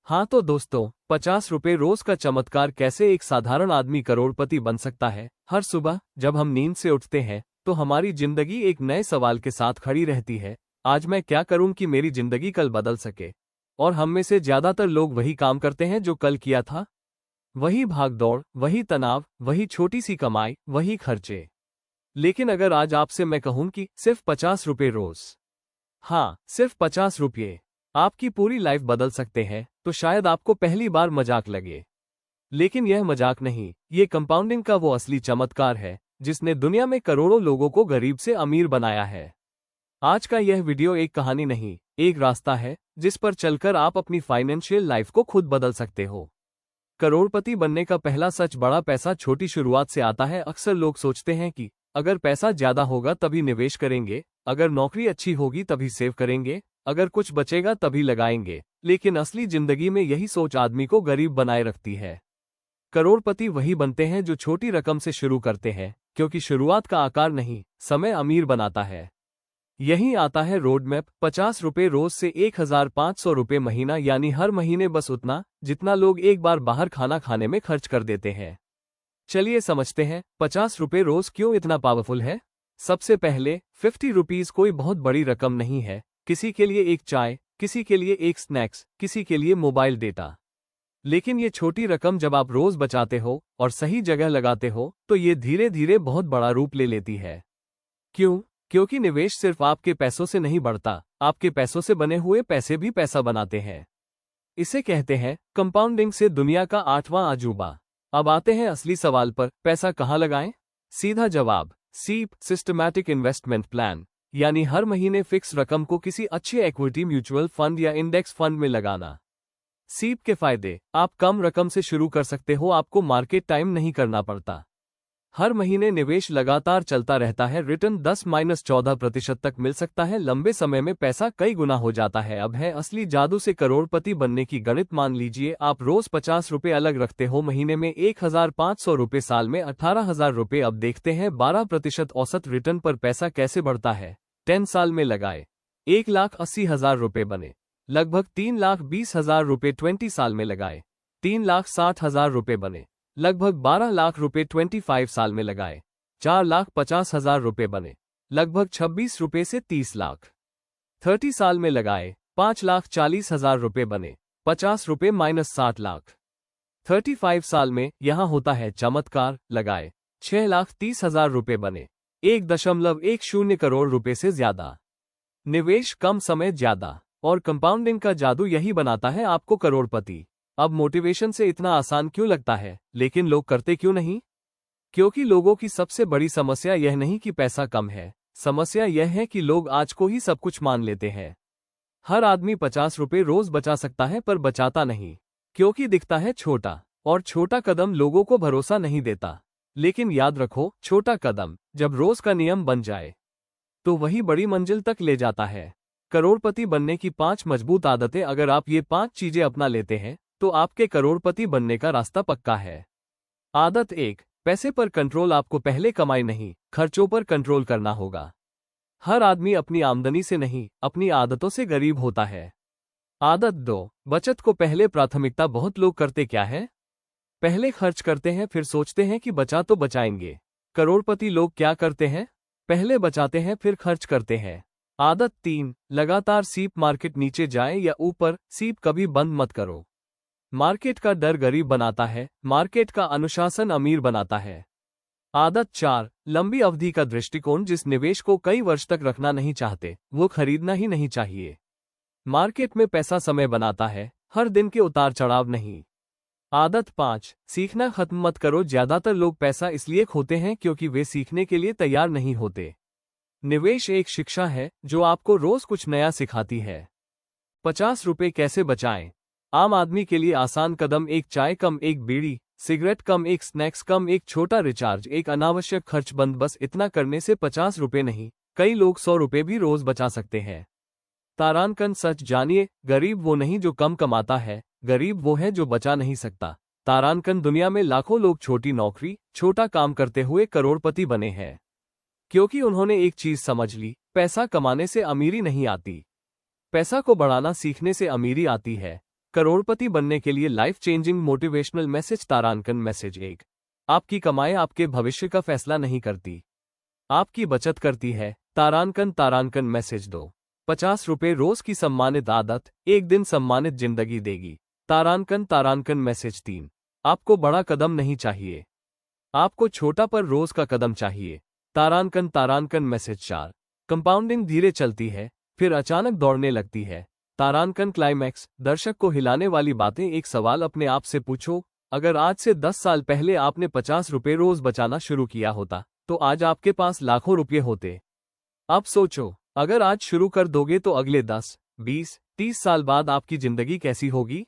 हाँ तो दोस्तों, 50 रुपए रोज का चमत्कार कैसे एक साधारण आदमी करोड़पति बन सकता है। हर सुबह जब हम नींद से उठते हैं तो हमारी जिंदगी एक नए सवाल के साथ खड़ी रहती है। आज मैं क्या करूं कि मेरी जिंदगी कल बदल सके। और हम में से ज्यादातर लोग वही काम करते हैं जो कल किया था। वही भागदौड़, वही तनाव, वही छोटी सी कमाई, वही खर्चे। लेकिन अगर आज आपसे मैं कहूं कि सिर्फ 50 रुपए रोज, हाँ सिर्फ 50 रुपये, आपकी पूरी लाइफ बदल सकते हैं, तो शायद आपको पहली बार मजाक लगे। लेकिन यह मजाक नहीं, ये कंपाउंडिंग का वो असली चमत्कार है जिसने दुनिया में करोड़ों लोगों को गरीब से अमीर बनाया है। आज का यह वीडियो एक कहानी नहीं, एक रास्ता है जिस पर चलकर आप अपनी फाइनेंशियल लाइफ को खुद बदल सकते हो। करोड़पति बनने का पहला सच, बड़ा पैसा छोटी शुरुआत से आता है। अक्सर लोग सोचते हैं कि अगर पैसा ज्यादा होगा तभी निवेश करेंगे, अगर नौकरी अच्छी होगी तभी सेव करेंगे, अगर कुछ बचेगा तभी लगाएंगे। लेकिन असली जिंदगी में यही सोच आदमी को गरीब बनाए रखती है। करोड़पति वही बनते हैं जो छोटी रकम से शुरू करते हैं, क्योंकि शुरुआत का आकार नहीं, समय अमीर बनाता है। यही आता है रोड मैप। 50 रुपए रोज से 1500 रुपए महीना, यानी हर महीने बस उतना जितना लोग एक बार बाहर खाना खाने में खर्च कर देते हैं। चलिए समझते हैं 50 रुपए रोज क्यों इतना पावरफुल है। सबसे पहले 50 रुपीज कोई बहुत बड़ी रकम नहीं है। किसी के लिए एक चाय, किसी के लिए एक स्नैक्स, किसी के लिए मोबाइल डेटा। लेकिन ये छोटी रकम जब आप रोज बचाते हो और सही जगह लगाते हो तो ये धीरे धीरे बहुत बड़ा रूप ले लेती है। क्यों? क्योंकि निवेश सिर्फ आपके पैसों से नहीं बढ़ता, आपके पैसों से बने हुए पैसे भी पैसा बनाते हैं। इसे कहते हैं कंपाउंडिंग से दुनिया का 8वां अजूबा। अब आते हैं असली सवाल पर, पैसा कहाँ लगाएं? सीधा जवाब, सीप, सिस्टमैटिक इन्वेस्टमेंट प्लान, यानी हर महीने फिक्स रकम को किसी अच्छे इक्विटी म्यूचुअल फंड या इंडेक्स फंड में लगाना। सीप के फायदे, आप कम रकम से शुरू कर सकते हो, आपको मार्केट टाइम नहीं करना पड़ता। हर महीने निवेश लगातार चलता रहता है, रिटर्न 10-14% तक मिल सकता है। लंबे समय में पैसा कई गुना हो जाता है। अब है असली जादू से करोड़पति बनने की गणित। मान लीजिए आप रोज 50 रुपए अलग रखते हो, महीने में 1500 रुपए, साल में 18,000 रुपए। अब देखते हैं 12% औसत रिटर्न पर पैसा कैसे बढ़ता है। 10 साल में लगाए, 1,80,000 रुपए बने, लगभग 3,20,000 रुपए। 20 साल में लगाए, 3,60,000 रुपए बने, लगभग 12 लाख रुपए। 25 साल में लगाए, 4,50,000 रुपए बने, लगभग 26 रुपए से 30 लाख। 30 साल में लगाए, 5,40,000 रुपए बने, 50 रुपए माइनस 60 लाख। 35 साल में यहां होता है चमत्कार, लगाए 6,30,000 रुपए बने, 1.10 करोड़ रुपए से ज्यादा। निवेश कम, समय ज्यादा, और कंपाउंडिंग का जादू यही बनाता है आपको करोड़पति। अब मोटिवेशन से इतना आसान क्यों लगता है, लेकिन लोग करते क्यों नहीं? क्योंकि लोगों की सबसे बड़ी समस्या यह नहीं कि पैसा कम है, समस्या यह है कि लोग आज को ही सब कुछ मान लेते हैं। हर आदमी 50 रुपए रोज बचा सकता है, पर बचाता नहीं, क्योंकि दिखता है छोटा, और छोटा कदम लोगों को भरोसा नहीं देता। लेकिन याद रखो, छोटा कदम जब रोज का नियम बन जाए तो वही बड़ी मंजिल तक ले जाता है। करोड़पति बनने की 5 मजबूत आदतें, अगर आप ये 5 चीजें अपना लेते हैं तो आपके करोड़पति बनने का रास्ता पक्का है। आदत 1, पैसे पर कंट्रोल। आपको पहले कमाई नहीं, खर्चों पर कंट्रोल करना होगा। हर आदमी अपनी आमदनी से नहीं, अपनी आदतों से गरीब होता है। आदत 2, बचत को पहले प्राथमिकता। बहुत लोग करते क्या है? पहले खर्च करते हैं, फिर सोचते हैं कि बचा तो बचाएंगे। करोड़पति लोग क्या करते हैं? पहले बचाते हैं, फिर खर्च करते हैं। आदत 3, लगातार सीप। मार्केट नीचे जाए या ऊपर, सीप कभी बंद मत करो। मार्केट का डर गरीब बनाता है, मार्केट का अनुशासन अमीर बनाता है। आदत 4, लंबी अवधि का दृष्टिकोण। जिस निवेश को कई वर्ष तक रखना नहीं चाहते, वो खरीदना ही नहीं चाहिए। मार्केट में पैसा समय बनाता है, हर दिन के उतार चढ़ाव नहीं। आदत 5, सीखना खत्म मत करो। ज्यादातर लोग पैसा इसलिए खोते हैं क्योंकि वे सीखने के लिए तैयार नहीं होते। निवेश एक शिक्षा है जो आपको रोज कुछ नया सिखाती है। 50 रुपए कैसे बचाएं? आम आदमी के लिए आसान कदम, एक चाय कम, एक बीड़ी सिगरेट कम, एक स्नैक्स कम, एक छोटा रिचार्ज, एक अनावश्यक खर्च बंद। बस इतना करने से 50 रुपए नहीं, कई लोग 100 रुपए भी रोज बचा सकते हैं। तारांकन सच जानिए, गरीब वो नहीं जो कम कमाता है, गरीब वो है जो बचा नहीं सकता। तारांकन, दुनिया में लाखों लोग छोटी नौकरी, छोटा काम करते हुए करोड़पति बने हैं, क्योंकि उन्होंने एक चीज समझ ली, पैसा कमाने से अमीरी नहीं आती, पैसा को बढ़ाना सीखने से अमीरी आती है। करोड़पति बनने के लिए लाइफ चेंजिंग मोटिवेशनल मैसेज। तारांकन मैसेज 1। आपकी कमाई आपके भविष्य का फैसला नहीं करती, आपकी बचत करती है। तारांकन मैसेज 2। 50 रुपए रोज की सम्मानित आदत एक दिन सम्मानित जिंदगी देगी। तारांकन मैसेज 3। आपको बड़ा कदम नहीं चाहिए, आपको छोटा पर रोज का कदम चाहिए। तारांकन मैसेज 4। कंपाउंडिंग धीरे चलती है, फिर अचानक दौड़ने लगती है। तारांकन क्लाइमैक्स। दर्शक को हिलाने वाली बातें। एक सवाल अपने आप से पूछो, अगर आज से 10 साल पहले आपने 50 रुपए रोज बचाना शुरू किया होता तो आज आपके पास लाखों रुपये होते। अब सोचो, अगर आज शुरू कर दोगे तो अगले 10, 20, 30 साल बाद आपकी जिंदगी कैसी होगी?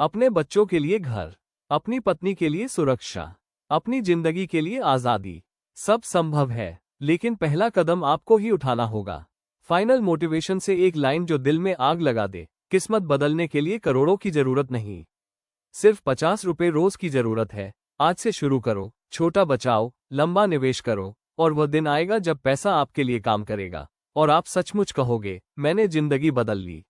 अपने बच्चों के लिए घर, अपनी पत्नी के लिए सुरक्षा, अपनी जिंदगी के लिए आजादी। सब संभव है, लेकिन पहला कदम आपको ही उठाना होगा। फाइनल मोटिवेशन से एक लाइन जो दिल में आग लगा दे। किस्मत बदलने के लिए करोड़ों की जरूरत नहीं, सिर्फ 50 रुपए रोज की जरूरत है। आज से शुरू करो, छोटा बचाओ, लंबा निवेश करो, और वह दिन आएगा जब पैसा आपके लिए काम करेगा और आप सचमुच कहोगे, मैंने जिंदगी बदल ली।